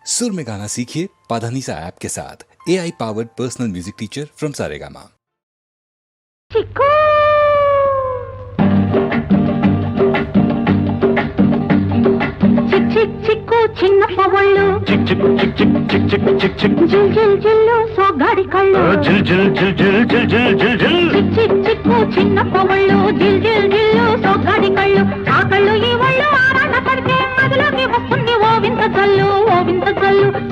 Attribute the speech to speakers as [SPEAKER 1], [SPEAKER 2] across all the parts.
[SPEAKER 1] सुर में गाना सीखिए पाधानीसा ऐप के साथ। AI powered personal music teacher from Saregama.
[SPEAKER 2] Chikoo चिक चिक चिक्कू చిన్న పవళ్ళు
[SPEAKER 3] చిక్ చిక్ చిక్ చిక్ చిక్ చిక్ చిక్ చిక్
[SPEAKER 2] జిల్ జిల్ జిల్లు సోగాడి కళ్ళు
[SPEAKER 3] జిల్ జిల్ జిల్ జిల్ జిల్ జిల్ జిల్ జిల్
[SPEAKER 2] చిక్ చిక్ చిక్కు చిన్న పవళ్ళు జిల్ జిల్ జిల్లు సోగాడి కళ్ళు ఆ కళ్ళు ఈ వళ్ళు ఆరాట పడితే మదిలోకి వస్తుంది ఓ వింత జల్లు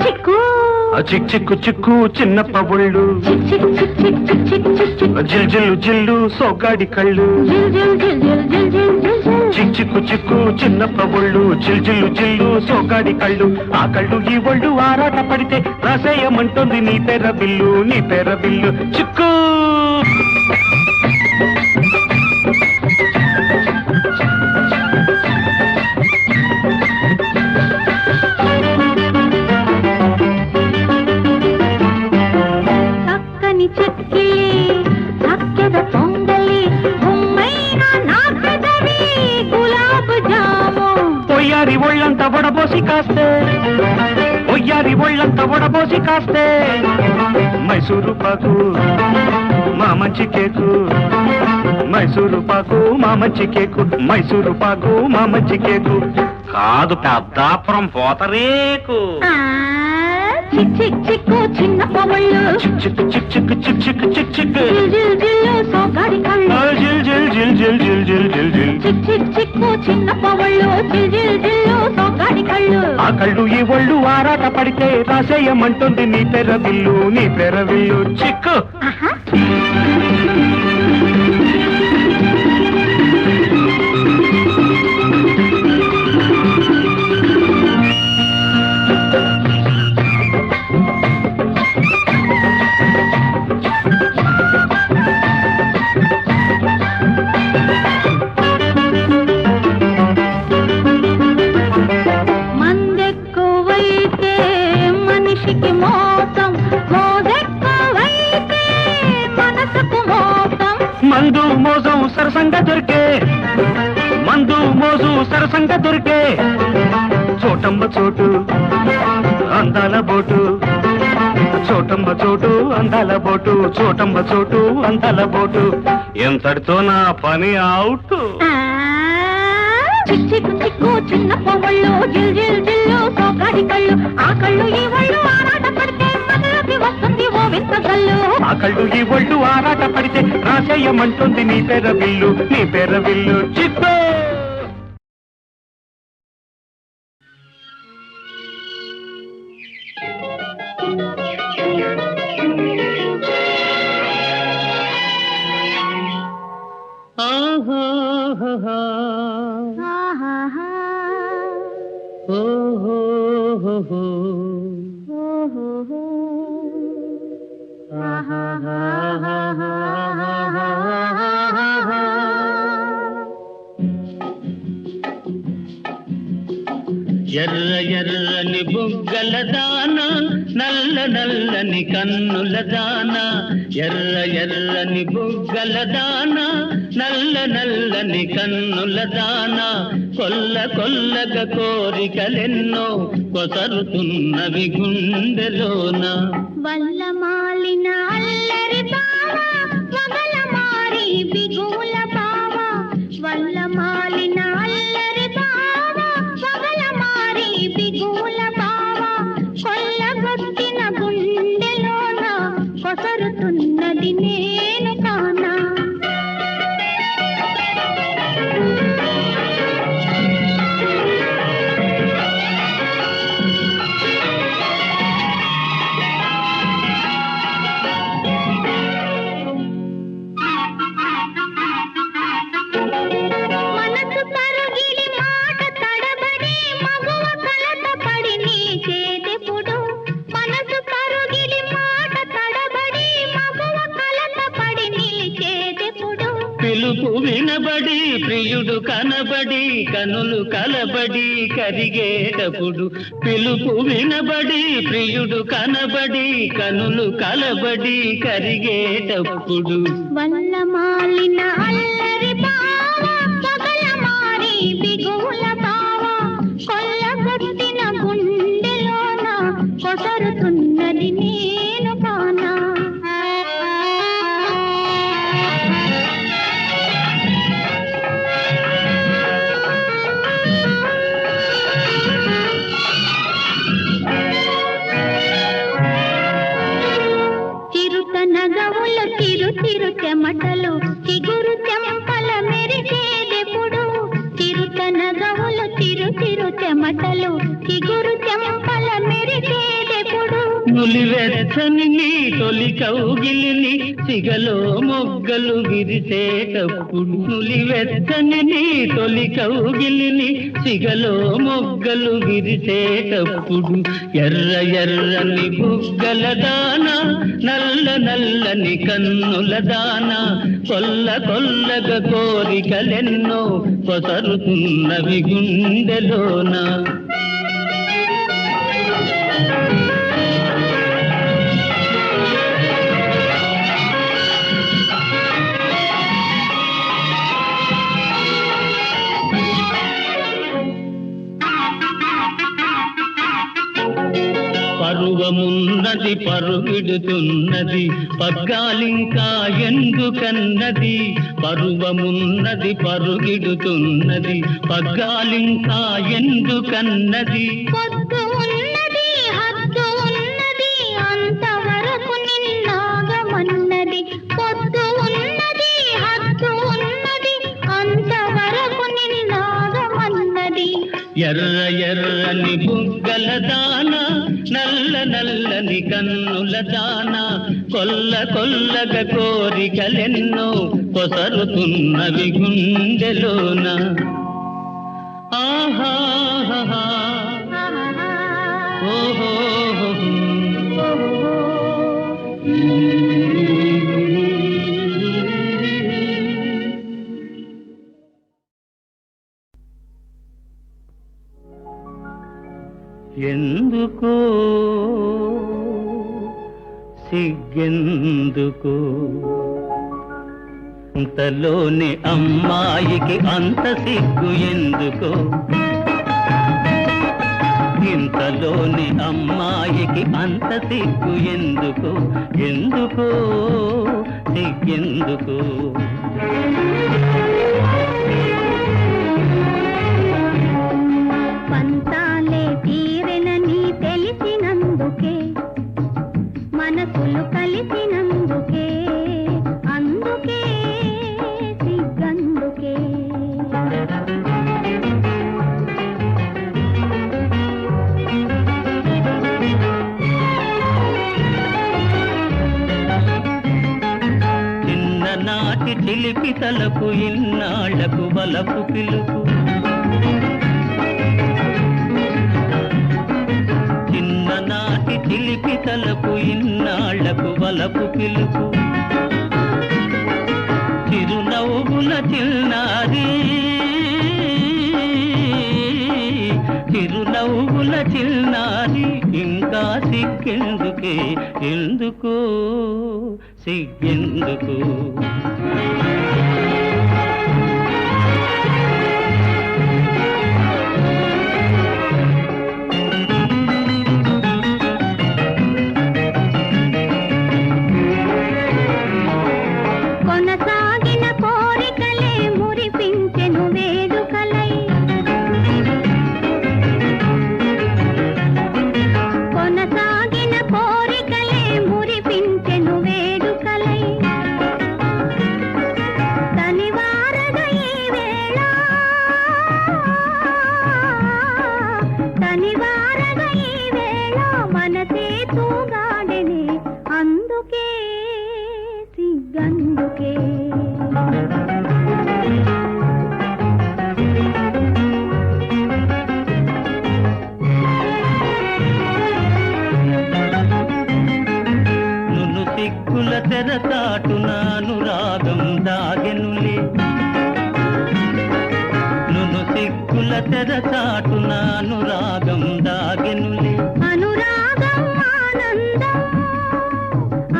[SPEAKER 2] చిక్కు
[SPEAKER 3] చిక్ చిక్కు చిక్కు చిన్న పవుళ్ళు
[SPEAKER 2] చిక్ చిక్ చిక్ చిక్ చిక్ చిక్ చిక్ చిక్
[SPEAKER 3] జిల్ జిల్ జిల్లు సోగాడి కళ్ళు
[SPEAKER 2] జిల్ జిల్ జిల్ జిల్ జిల్ జిల్ జిల్ జిల్
[SPEAKER 3] చిక్ చిక్కు చిక్కు చిన్న పవుళ్ళు జిల్ జిల్లు జిల్లు సోగాడి కళ్ళు ఆ కళ్ళు ఈ ఒళ్ళు ఆరాట పడితే రాసేయమంటుంది నీ పేర బిల్లు చిక్కు
[SPEAKER 2] చక్కని చెక్కిలి చక్కెర పొంగలి బొమ్మైన నా పెదవి గులాబ్ జాము
[SPEAKER 3] ఒయ్యారి ఒళ్ళంతా వడబోసి కాస్తే మైసూరు పాకు మా మంచి కేకు మైసూరు పాకు మా మంచి కేకు కాదు పెద్దాపురం పోతరేకు
[SPEAKER 2] చిక్ చిక్ చిక్కు చిన్న పవళ్ళు
[SPEAKER 3] చిక్ చిక్ చిక్ చిక్ చిక్ చిక్ చిక్ చిక్
[SPEAKER 2] జిల్ జిల్ జిల్లు సోగాడి కళ్ళు
[SPEAKER 3] జిల్ జిల్ జిల్ జిల్ జిల్ జిల్ జిల్ జిల్
[SPEAKER 2] చిక్ చిక్ చిక్కు చిన్న పవళ్ళు జిల్ జిల్ జిల్లు సోగాడి కళ్ళు
[SPEAKER 3] ఆ కళ్ళు ఈ ఒళ్ళు ఆరాట పడితే రాసేయమంటుంది నీ పేర బిల్లు చిక్కు
[SPEAKER 2] మందెక్కువైతే మనిషికి మోసం మోదెక్కువైతే మనసుకు మోసం
[SPEAKER 3] మందు మోజు సరసంగా దొరికే చోటమ్మ చోటు అందాల బోటు ఎంతటితో నా పని అవుట్
[SPEAKER 2] చిక్ చిక్ చిక్కు చిన్న పవళ్ళు జిల్ జిల్ జిల్లు సోగాడి కళ్ళు ఆ కళ్ళు ఈ వళ్ళు ఆరాట పడితే మనలోకి వస్తుంది ఓ వింత జల్లు
[SPEAKER 3] ఆ కళ్ళు ఈ ఒళ్ళు ఆరాట పడితే రాసేయమంటుంది నీ పేర బిల్లు చిక్కు
[SPEAKER 2] ఆహాహా ఓహోహో
[SPEAKER 4] ఎర్ర ఎర్రని బుగ్గల దాన నల్ల నల్లని కన్నుల దాన ఎర్ర ఎర్రని బుగ్గల దాన నల్ల నల్లని కన్నుల దాన కొల్లగా కోరికలెన్నో కొసరుతున్నవి గుండెలోన
[SPEAKER 2] వల్ల మాలిన అల్లరి బావ వగల మారి బిగుల బావ వల్ల మాలిన అల్లరి బావ వగల మారి బిగుల బావ కొల్లగొట్టిన గుండెలోన కొసరుతున్నది నేను కానా మనసు తరుగిడి మాట తడబడి మగువ కలత పడి నీ చేదెప్పుడు మనసు తరుగిడి మాట తడబడి మగువ కలత పడి నీ చేదెప్పుడు
[SPEAKER 4] పిలుపు వినబడి ప్రియుడు కనబడి కనులు కలబడి కరిగేటప్పుడు పిలుపు వినబడి ప్రియుడు కనబడి కనులు కలబడి కరిగేటప్పుడు
[SPEAKER 2] వల్ల మాలిన అల్లరి బావ పగల మారి బిగుల బావ కొల్లగొట్టిన గుండెలోన పొసరుతున్నది నేను కానా. చిరుతనగవులు తిరు తిరు చెమటలు చిగురు చెంపల మెరిసేదెప్పుడు. చిరుతనగవులు తిరు తిరు చెమటలు చిగురు చెంపల మెరిసేదెప్పుడు.
[SPEAKER 4] నులివెచ్చని నీ తొలి కౌగిలిని సిగలో మొగ్గలు విరిసేటప్పుడు. నులివెచ్చని నీ తొలి కౌగిలిని సిగలో మొగ్గలు విరిసేటప్పుడు. ఎర్ర ఎర్రని బుగ్గల దాన నల్ల నల్లని కన్నుల దాన కొల్ల కొల్లగా కోరికలెన్నో పొసరుతున్నవి గుండెలోన. పరువమున్నది పరుగిడుతున్నది పగ్గాలింకా ఎందుకన్నది. పరువమున్నది పరుగిడుతున్నది పగ్గాలింకా ఎందుకన్నది.
[SPEAKER 2] పొద్దు ఉన్నది హద్దు ఉన్నది అంతవరకు నిన్నాగమన్నది. పొద్దు ఉన్నది హద్దు ఉన్నది అంతవరకు నిన్నాగమన్నది.
[SPEAKER 4] ఎర్ర ఎర్రని బుగ్గల దాన నల్ల నల్లని కన్నుల దాన కొల్ల కొల్లగా కోరికలెన్నో పొసరుతున్నవి గుండెలోన. ఆహా ఓహో ఎందుకో సిగ్గెందుకో అంతలోని అమ్మాయికి అంత సిగ్గు ఎందుకో. ఇంతలోని అమ్మాయికి అంత సిగ్గు ఎందుకో. ఎందుకో సిగ్గెందుకో.
[SPEAKER 2] పంతాలే తీరెనని తెలిసినందుకే మనసులు కలిసినందుకే అందుకే సిగ్గందుకే.
[SPEAKER 4] చిన్ననాటి చిలిపి తలకు ఇన్నాళ్లకు వలపు పిలుపు. చిన్ననాటి చిలిపి తలకు ఇన్నాళ్లకు వలపు పిలుపు. చిరునవ్వుల చిన్నారి చిరునవ్వుల చిన్నారి ఇంకా సిగ్గెందుకే. ఎందుకో సిగ్గెందుకు.
[SPEAKER 2] కొనసాగిన కోరికలే మురిపించెను వేడుకలై. కొనసాగిన కోరికలే మురిపించెను వేడుకలై. తనివారగ ఈ వేళ తనివారగ ఈ వేళ మనసే తూగాడెనే అందుకే సిగ్గందుకే.
[SPEAKER 4] నును సిగ్గుల తెరచాటున అనురాగం దాగెనులే. నును సిగ్గుల తెరచాటున అనురాగం దాగెనులే.
[SPEAKER 2] అనురాగం ఆనందం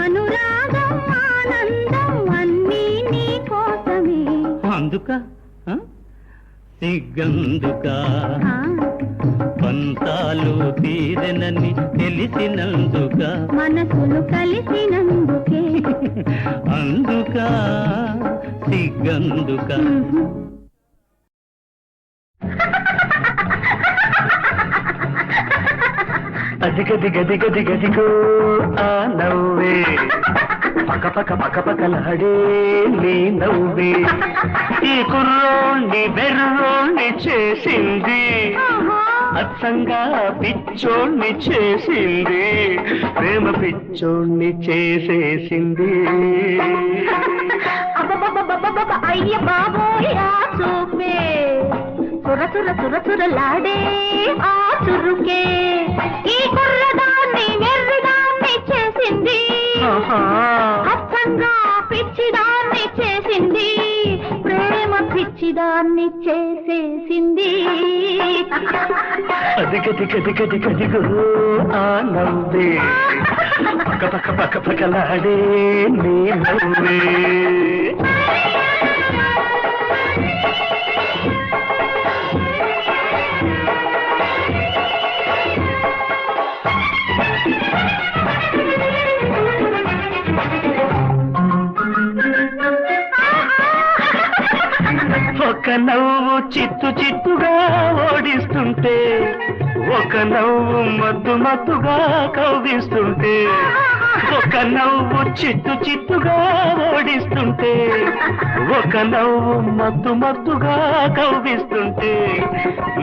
[SPEAKER 2] అనురాగం ఆనందం అన్నీ నీ కోసమే.
[SPEAKER 4] అందుక సిగ్గందుక పంతాలు తీరనని తెలిసినందుక
[SPEAKER 2] మనసులు కలిసినందుకే
[SPEAKER 4] అందుక సిగ్గందుక
[SPEAKER 3] అదిగదిగదిగదిగదిగో ఆ నవ్వే పకపకలాడే నీ నవ్వే ఈ కుర్రోణ్ణి బెర్రోణ్ణి చేసింది అచ్చంగా పిచ్చోణ్ణి చేసింది ప్రేమ పిచ్చోణ్ణి చేసేసింది
[SPEAKER 2] అయ్య బాబోయ్ ఆ చూపే చురచురలాడే ఆ చురుకే ఈ కుర్రదాన్ని వెర్రిదాన్ని చేసింది అచ్చంగా పిచ్చిదాన్ని చేసింది ప్రేమ పిచ్చిదాన్ని చేసేసింది
[SPEAKER 3] అదిగదిగదిగదిగదిగో ఆ నవ్వే పకపకలాడే నీ నవ్వే ఒక నవ్వు చిత్తు చిత్తుగా ఓడిస్తుంటే ఒక నవ్వు మద్దు మత్తుగా కవ్విస్తుంటే ఒక నవ్వు చిత్తు చిత్తుగా ఓడిస్తుంటే ఒక నవ్వు మద్దు మత్తుగా కవ్విస్తుంటే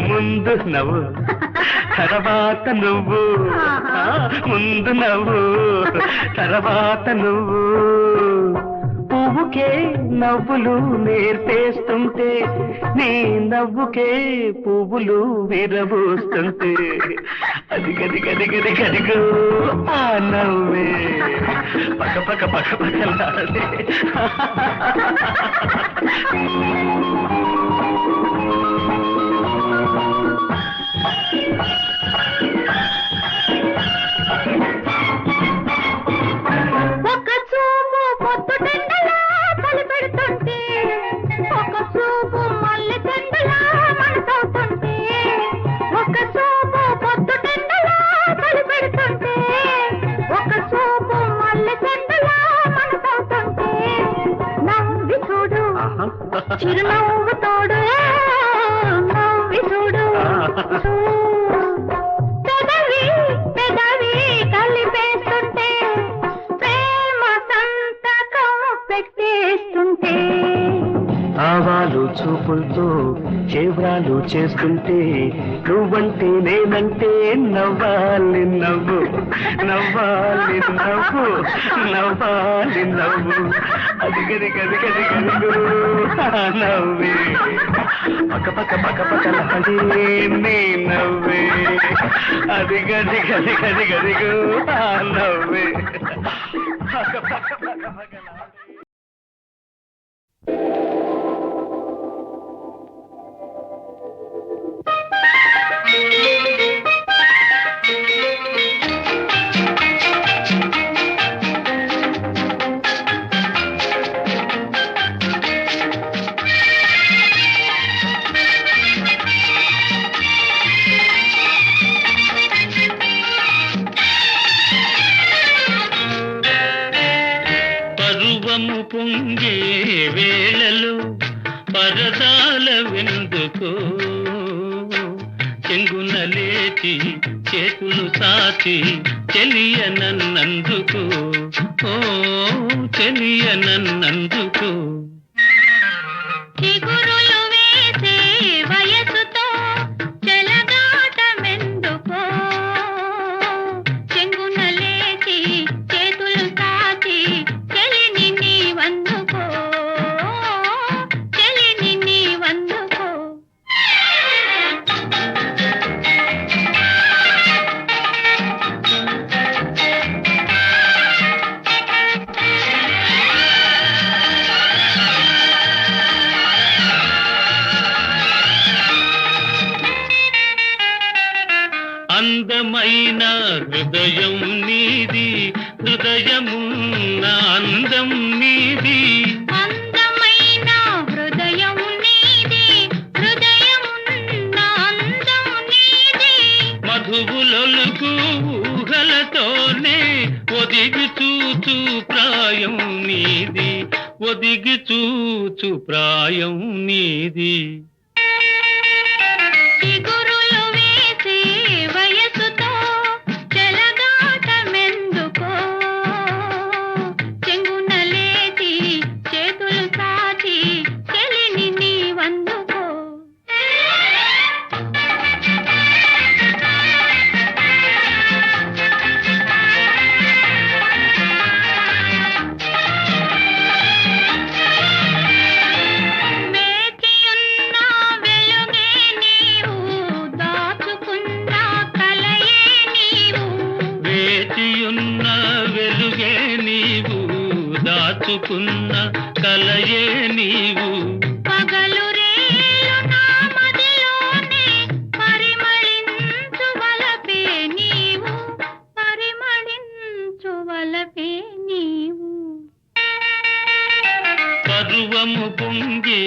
[SPEAKER 3] ముందు నవ్వు తర్వాత నువ్వు ముందు నవ్వు తర్వాత నువ్వు పువ్వుకే నవ్వులు నేర్పేస్తుంటే నీ నవ్వుకే పువ్వులు విరబూస్తుంటే అదిగదిగదిగదిగదిగో ఆ నవ్వే పకపకలాడే
[SPEAKER 2] ఒక చూపు పొద్దు టెండలా కలిపెడుతుంటే ఒక చూపు మల్లె టెండలా మనసవుతుంటే ఒక చూపు పొద్దు టెండలా కలిపెడుతుంటే ఒక చూపు మల్లె టెండలా మనసవుతుంటే నవ్వి చూడు చిరునవ్వు తోడు నవ్వి చూడు పెదవి పెదవి కలిపేస్తుంటే ప్రేమ సంతకం పెట్టేస్తుంటే
[SPEAKER 3] ఆవాలు చూపులతో చేవ్రాలు చేస్తుంటే నువ్వంటే నేనంటే నవ్వాలి నవ్వు నవ్వాలి నవ్వు నవ్వాలి నవ్వు అదిగదిగదిగదిగదిగో నవ్వే పకపకలాడే నీ నవ్వే అదిగదిగదిగదిగదిగో నవ్వే పకపకలాడే
[SPEAKER 4] పరువము పొంగే వేళలో పరదాల వెందుకో చెంగున లేచి చేతులు సాచి చెలియనన్నందుకు ఓ చెలియనన్నందుకు
[SPEAKER 2] చిగురులు వేసే వయసుతో చెలగాటమెందుకో చెంగున లేచి చేతులు సాచి చెలిని నీవందుకో చెలిని నీవందుకో
[SPEAKER 4] అందమైన హృదయం నీది హృదయమున్న అందం నీది
[SPEAKER 2] అందమైన హృదయం నీది హృదయమున్న అందం నీది
[SPEAKER 4] ఒదిగి చూచు ప్రాయం నీది, ఒదిగి చూచు ప్రాయం నీది.
[SPEAKER 2] చిగురులు వేసే వయసుతో చెలగాటమెందుకో, చెంగున లేచి చేతులు సాచి చెలిని నీవందుకో. వేచియున్న వెలుగే నీవు, దాచుకున్న కలయే నీవు.
[SPEAKER 4] వేచియున్న వెలుగే నీవు, దాచుకున్న కలయే నీవు.
[SPEAKER 2] పగలు రేలు నా మదిలోనే పరిమళించు వలపే నీవు, పరిమళించు వలపే నీవు.
[SPEAKER 4] పర్వము పొంగే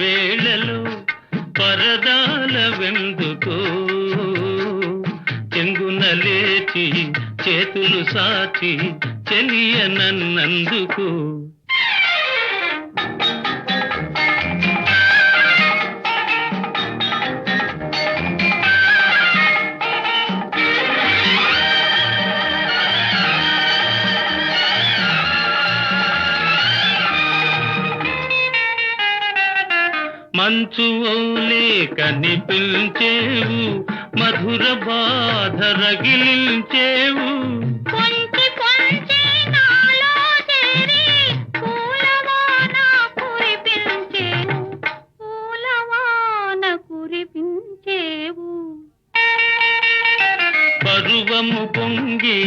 [SPEAKER 4] వేళలో పరదాల వెందుకో, చెంగున లేచి చేతులు సాచి చెలియ నన్నందుకు. మంచు ఓలే కనిపించేవు, మధుర బాధ రగిలించేవు.
[SPEAKER 2] పొంచి పొంచి నాలో చేరి పూలవాన కురిపించేవు, పూలవాన కురిపించేవు.
[SPEAKER 4] పరువము పొంగే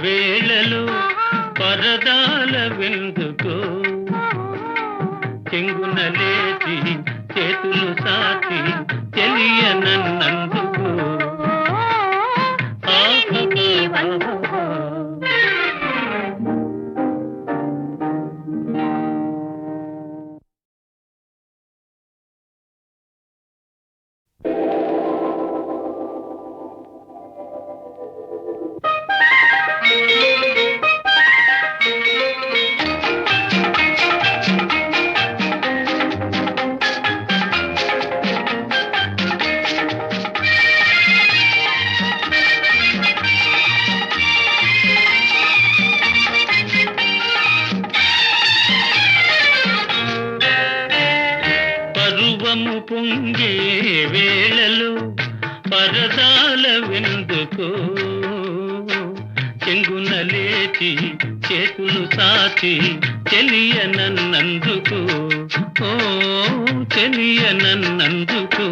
[SPEAKER 4] వేళలో పరదాల వెందుకో, చెంగున లేచి చేతులు సాచి చెలియ నన్నందుకు.
[SPEAKER 2] చెలిని నీవందుకో.
[SPEAKER 4] పరువము పొంగే వేళలో పరదాల వెందుకో, చెంగున లేచి చేతులు సాచి చెలియ నన్నందుకు. ఓ చెలియ నన్నందుకు.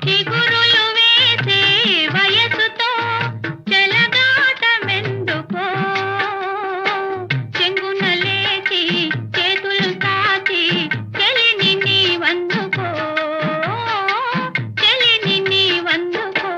[SPEAKER 2] చిగురులు వేసే వయసుతో చెలగాటమెందుకో, చెంగున లేచి చేతులు సాచి చెలిని నీవందుకో, చెలిని నీవందుకో.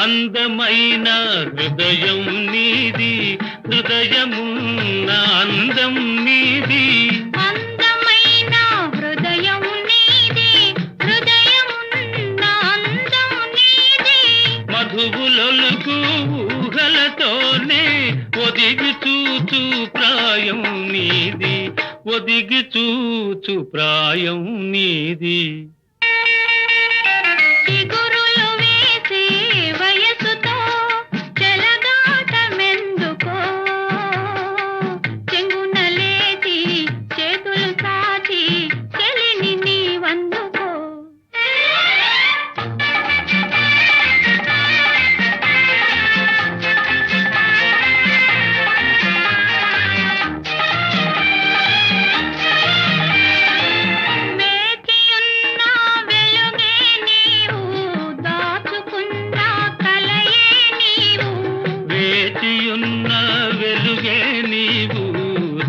[SPEAKER 4] అందమైన హృదయం నీది, హృదయమున్న అందం నీది.
[SPEAKER 2] అందమైన హృదయం నీది, హృదయమున్న అందం నీది.
[SPEAKER 4] మధువులొలుకు ఊహలతోనే ఒదిగి చూచు ప్రాయం నీది, ఒదిగి చూచు ప్రాయం నీది.
[SPEAKER 2] చిగురులు వేసే వయసుతో చెలగాటమెందుకో, చెంగున లేచి చేతులు సాచి చెలిని నీవందుకో. వేచియున్న వెలుగే నీవు, దాచుకున్న కలయే నీవు.
[SPEAKER 4] వేచియున్న వెలుగే నీవు,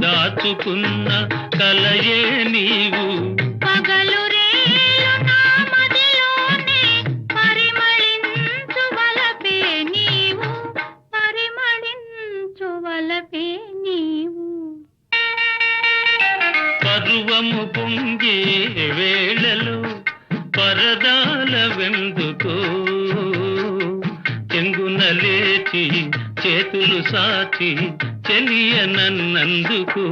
[SPEAKER 4] దాచుకున్న కలయే నీవు.
[SPEAKER 2] పగలు రేలు నా మదిలోనే పరిమళించు
[SPEAKER 4] పరదాలవెందుకో చెంగున లేచి చేతులు సాచి చెలియ నన్నందుకు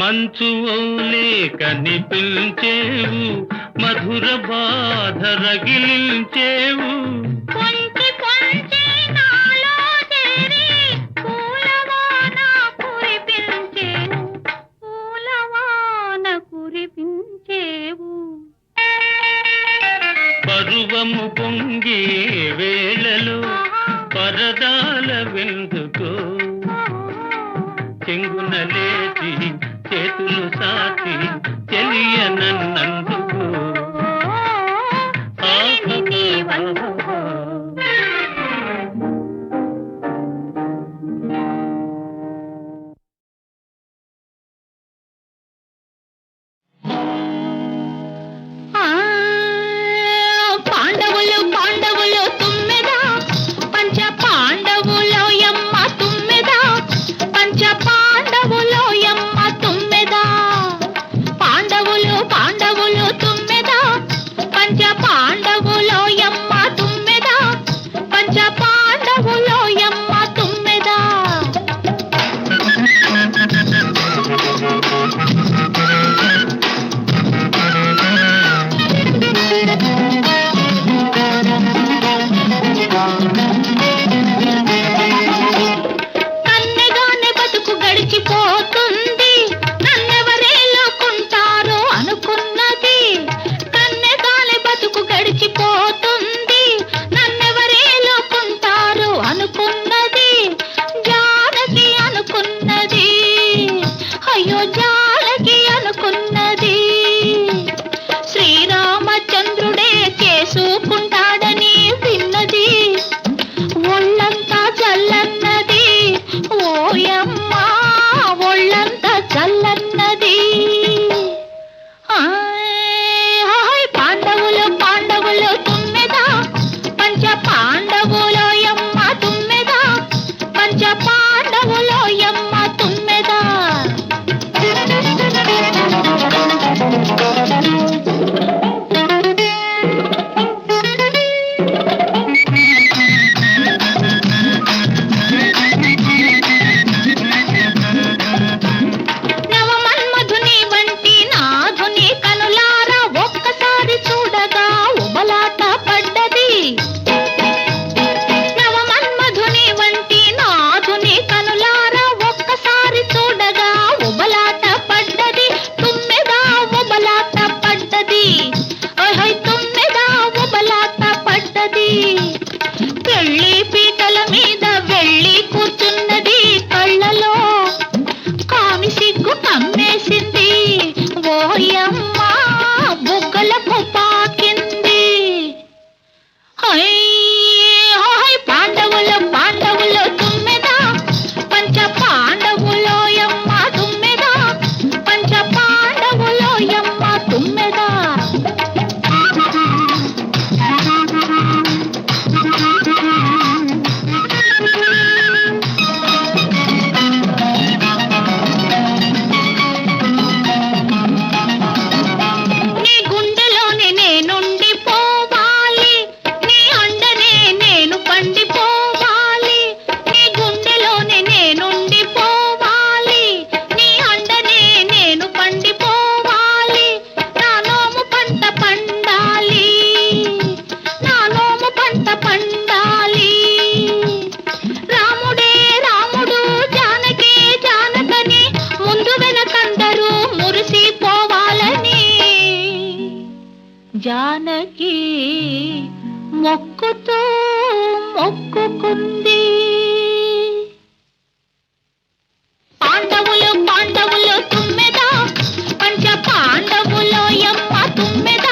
[SPEAKER 4] మంచు ఓలే కనిపించేవు మధుర బాధ రగిలించేవు
[SPEAKER 2] కొంచె కొంచె నాలో చేరి పూలవాన కురిపించేవు పూలవాన కురిపించేవు
[SPEAKER 4] పరువము పొంగే వేళలో పరదాల వెందుకో చెంగున లేచి చేతులు సాచి చెలియ నన్నందుకు
[SPEAKER 2] పాండవులు పాండవులు తుమ్మెద పంచ పాండవులో యమ్మ తుమ్మెద పంచ పాండవులో యమ్మ తుమ్మెద పాండవులు పాండవులు తుమ్మెద పంచ పాండవులో యమ్మ తుమ్మెద పంచ పాండవులో యమ్మ తుమ్మెద కన్నెగానే బతుకు గడిచిపోతుంది నన్నెవరేలుకుంటారో అనుకున్నది కన్నెగానే బతుకు గడిచిపోతుంది నన్నెవరేలుకుంటారో అనుకున్నది జానకి అనుకున్నది అయ్యో జానకి అనుకున్నది శ్రీరామచంద్రుడే చేసుకుంటాడని విన్నది ఒళ్ళంతా చల్లన్నది ఓయమ్మ ఒళ్ళంతా చల్లన్నది పాండవులు పాండవులు తుమ్మెద పంచ పాండవులో యమ్మ తుమ్మెద పంచ పాండవులో యమ్మ తుమ్మెద నవమన్మధుని వంటి నాధుని కనులారా ఒక్కసారి చూడగా ఉబలాట పడ్డది నవమన్మధుని వంటి నాధుని కనులారా ఒక్కసారి చూడగా ఉబలాట పడ్డది తుమ్మెద ఉబలాట పడ్డది ఓహై తుమ్మెద ఉబలాట పడ్డది పెళ్లి పీటల మీద వెళ్ళి కూర్చున్నది కళ్ళలో కామి సిగ్గు కమ్మేసింది ఓయమ్మ బుగ్గలకు పాకింది పాండవులు పాండవులు తుమ్మెద పంచ పాండవులో యమ్మ తుమ్మెద పంచ పాండవులో యమ్మ తుమ్మెద నీ గుండెలోనే నేనుండి పోవాలి నీ అండనే నేను పండిపోవాలి నీ గుండెలోనే నేనుండి పోవాలి నీ అండనే నేను పండిపోవాలి నా నోము పంట పండాలి నా నోము పంట పండాలి రాముడే రాముడు జానకి జానకని ముందు వెనకందరూ మురిసిపోవాలని జానకి మొక్కుతూ మొక్కుకుంది పాండవులు పాండవులు తుమ్మెద పంచ పాండవులో యమ్మ తుమ్మెద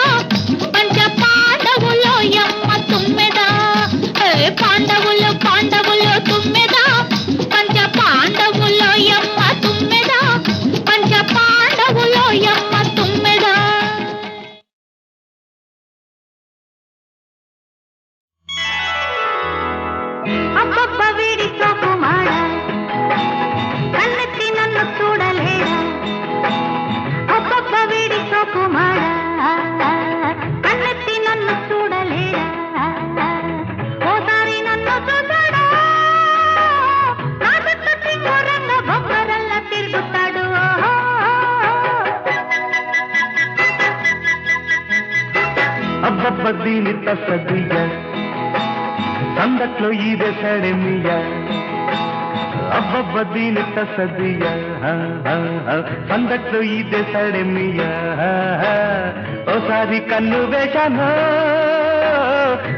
[SPEAKER 2] పంచ పాండవులో యమ్మ తుమ్మెద పాండవులు పాండవులు తుమ్మెద పంచ పాండవులో యమ్మ తుమ్మెద పంచ పాండవులో యమ్మ తుమ్మెద
[SPEAKER 3] అబ్బబ్బ దీని తసదియ సందట్లో ఇదే సడమియ అబ్బబ్బ దీని తసదియ సందట్లో ఇదే సడమియ ఓసారి కన్ను వేశాను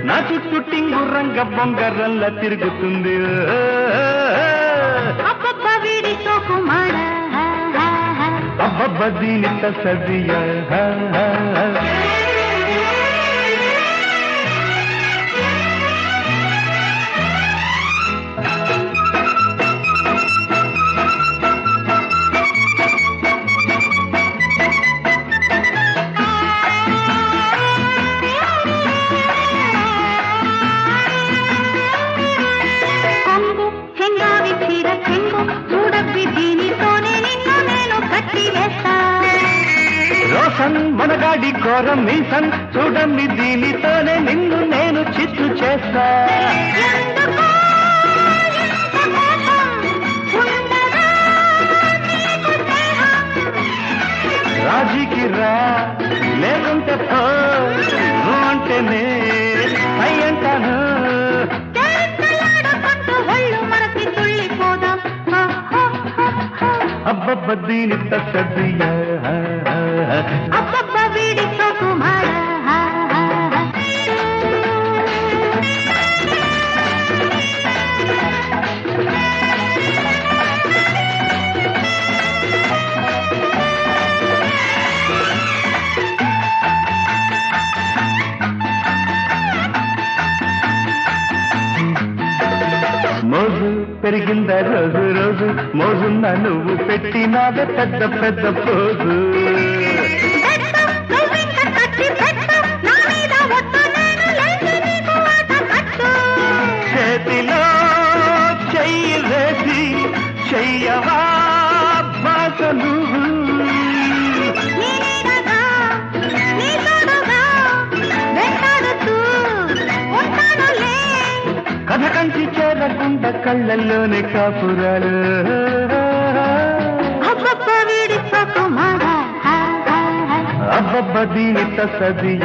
[SPEAKER 3] నా చుట్టూ టింగు రంగ బొంగరల్లా తిరుగుతుంది
[SPEAKER 2] అబ్బబ్బ వీడితో కుమార
[SPEAKER 3] అబ్బబ్బ దీని తసదియ రోషన్ మనగాడి ఘోరం మీసన్ చూడమ్మి దీనితోనే నిన్ను నేను చిత్తు చేస్తా రాజీకి రా లేకుంటే పో అంటేనే అయ్యంటాను అబ్బబ్బ దీని తసదియ
[SPEAKER 2] అబ్బబ్బ వీడితో కుమార
[SPEAKER 3] మోజు పెరిగింద రోజు రోజు మోజున్న నువ్వు పెట్టినాద పెద్ద పెద్ద పోజు చేతిలో చెయ్యి వేసి చెయ్యవా భాష నువ్వు కథ కంచి చేరకుండా కళ్ళల్లోనే కాపురాలు
[SPEAKER 2] అబ్బబ్బ వీడితో కుమార
[SPEAKER 3] అబ్బబ్బ దీని తసదియ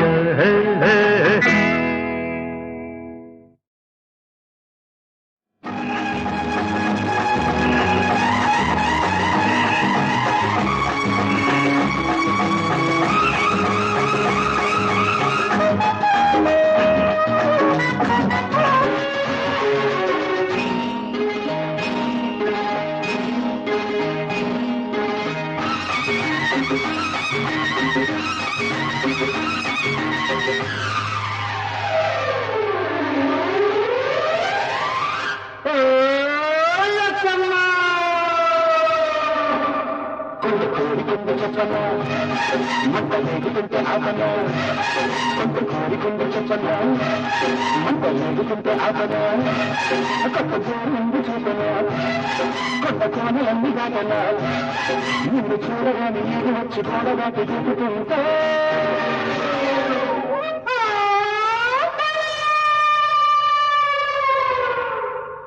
[SPEAKER 3] చూడగానే ఇది వచ్చి గోడగాటి చూపుతుంటే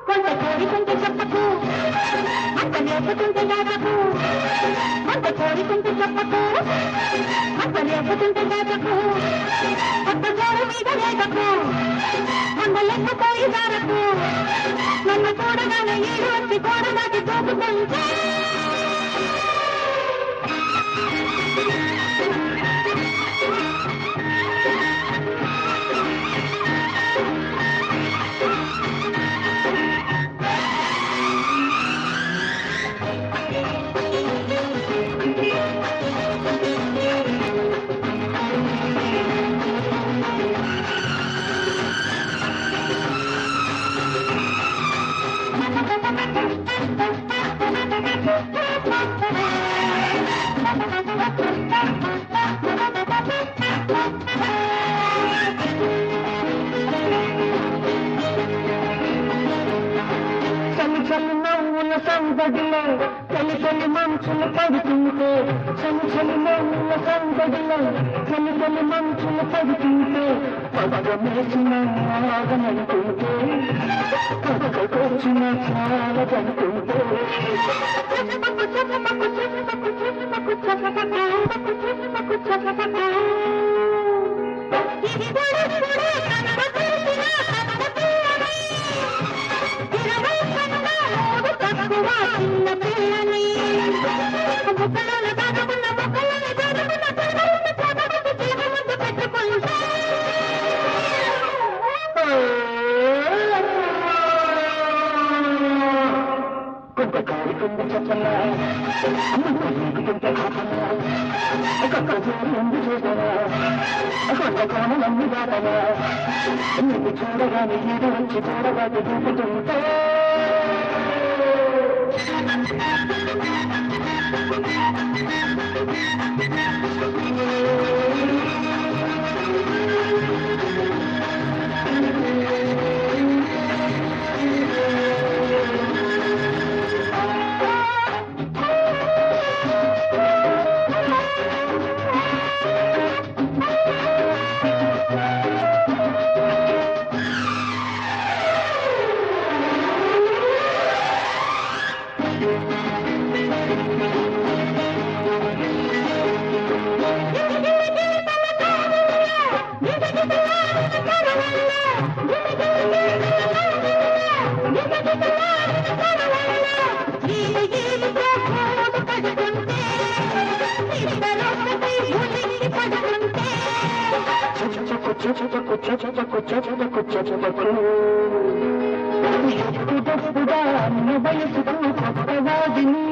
[SPEAKER 2] కొంత కోరికుంటే చెప్పకు అంత లేపుతుంటే దాదాపు కొంత కోరికుంటే చెప్పకు అంత లేపుతుంటే దాదాపు కొత్త జోరు మీద లేదకు మొన్న లెక్కపోయి దారకు నన్ను చూడగానే ఈడు వచ్చి గోడగాటి చూపుతుంటే సందడిలో చలి చలి మంచులు పడుతుంటే చలి నవ్వుల సందడిలో చలి చలి మంచులు పడుతుంటే పదమేసిన ఆగనంటుంటే పదకొచ్చిన చాలదంటుంటే ఇప్పుడిప్పుడే కన్న తెలిసిన కన్న పిల్లని 20 కన్నా 3 తక్కువ చిన్న పిల్లని ముక్కలను దాగమున్న మొక్కలను దాగమున్న పిల్లలను పోతానికి జీవ ముందు పెట్టుకుంటా కొంతకారి కొంత చెప్పనా కొంత కోణలన్నీ దాటనా నీకు చూడగానే ఇది వచ్చి చూడగానే దూకుతుంటే ఎప్పుడెప్పుడా అన్న వయసుకు కొత్తవాదిని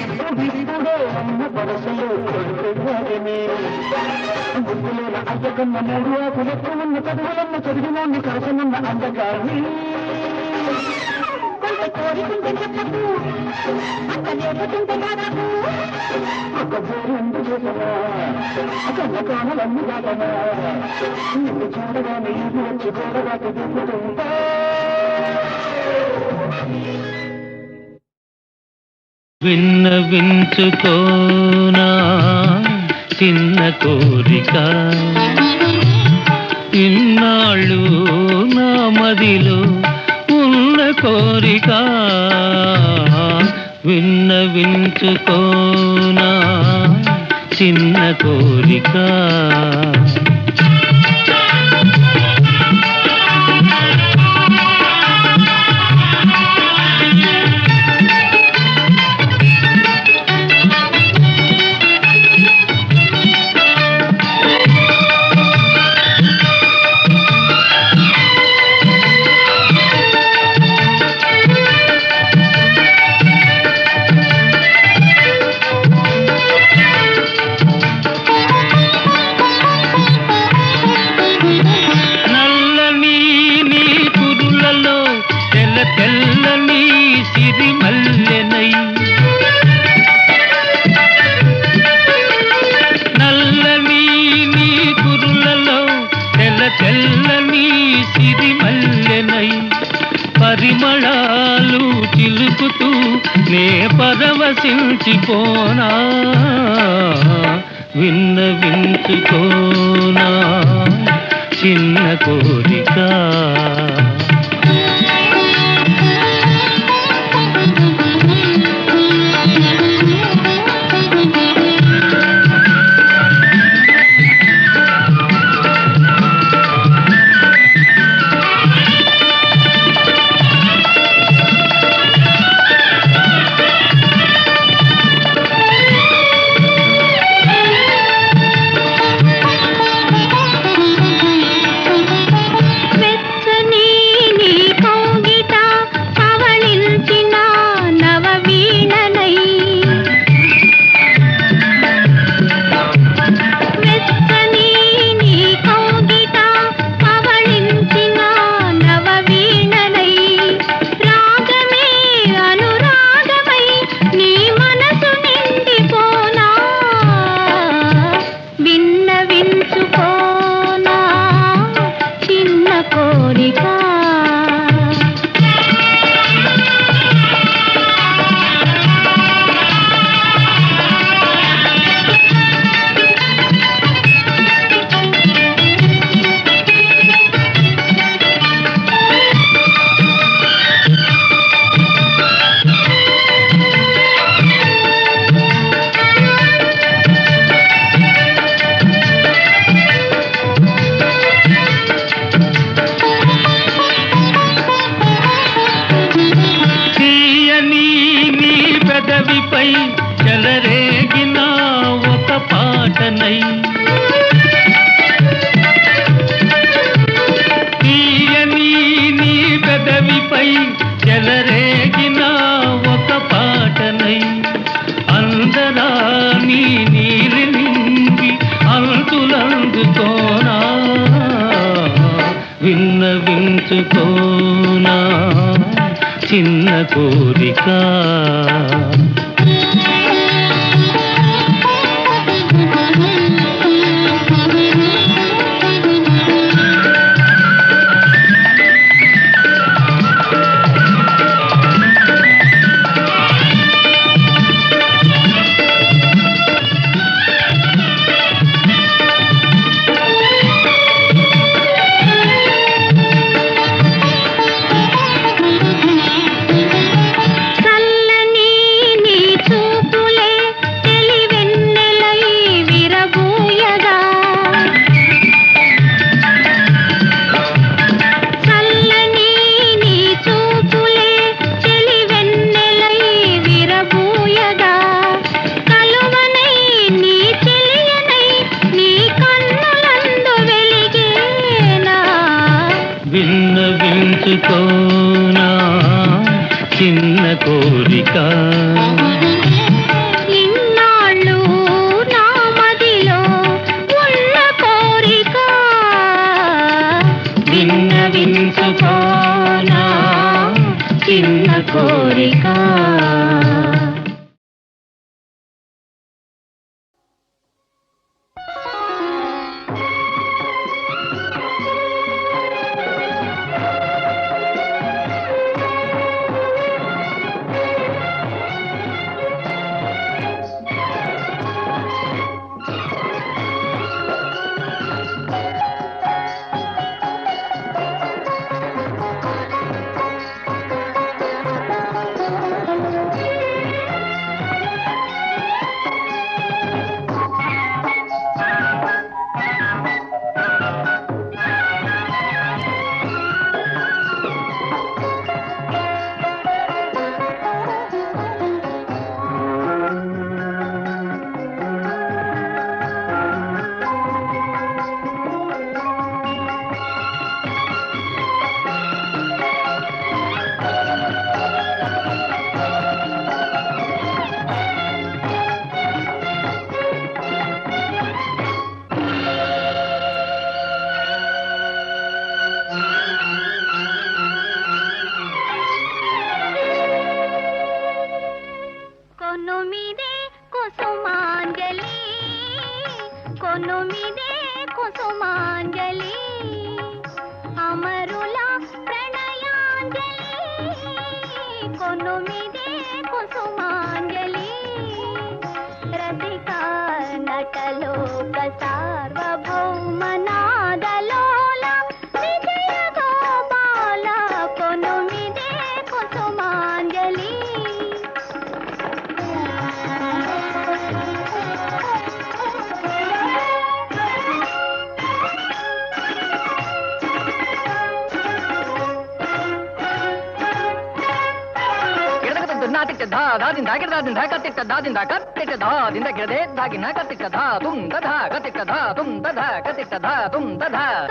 [SPEAKER 2] ఇప్పుడిప్పుడే అన్న వరసలో కొడుకువాడిని గుడ్డులోన అయ్యకన్న 3 ఆకులెక్కు ఉన్న చదువులన్న చదివినోన్ని కరసనున్న అందగాన్ని కొంత కోరికుంటే చెప్పకు అంత లేకుంటే కాదకు ఒక బోరందు చేసనా కన్న కామలన్నీ దాటనా నిన్ను చూడగానే ఇది వచ్చి గోడగాకి దిగుతుంటా
[SPEAKER 4] విన్నవించుకోనా చిన్న కోరిక ఇన్నాళ్ళు నా మదిలో ఉన్న కోరిక విన్నవించుకోనా చిన్న కోరిక తెల్లని సిరిమల్లెనై నల్లని నీ కురులలో తెల్లని సిరిమల్లెనై పరిమళాలు చిలుకుతూ నే పరవశించిపోనా విన్నవించుకోనా చిన్న కోరిక
[SPEAKER 2] వెచ్చని
[SPEAKER 4] వించుకోనా చిన్న కోరిక విన్నవించుకోనా చిన్న కోరిక
[SPEAKER 2] ఇన్నాళ్ళు నా మదిలో ఉన్న కోరిక
[SPEAKER 4] విన్నవించుకోనా చిన్న కోరిక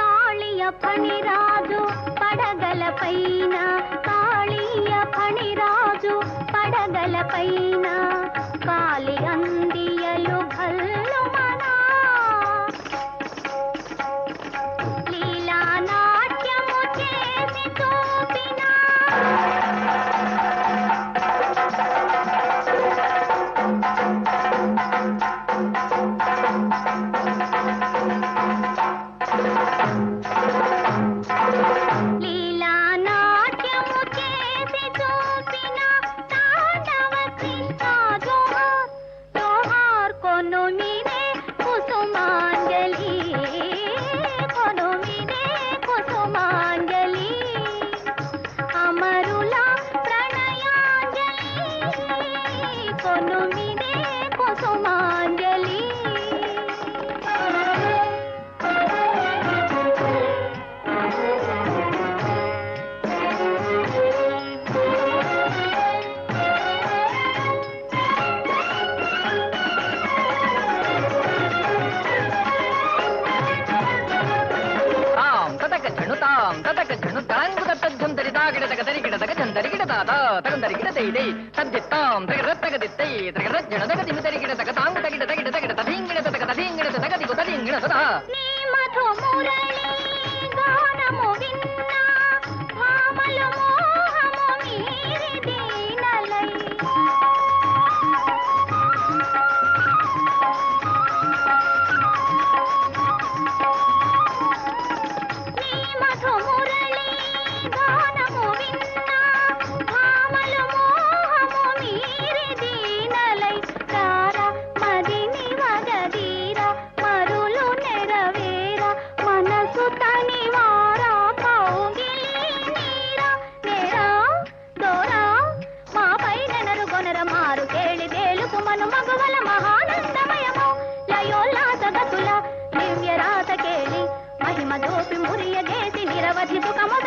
[SPEAKER 2] కాళియ ఫణిరాజు పడగల పైన కాళియ ఫణిరాజు పడగల పైన కాలి అందియలు భల్లు మనా లీలా నాట్యము చేసి చూపినా మురియజేసి నిరవధి సుఖముగ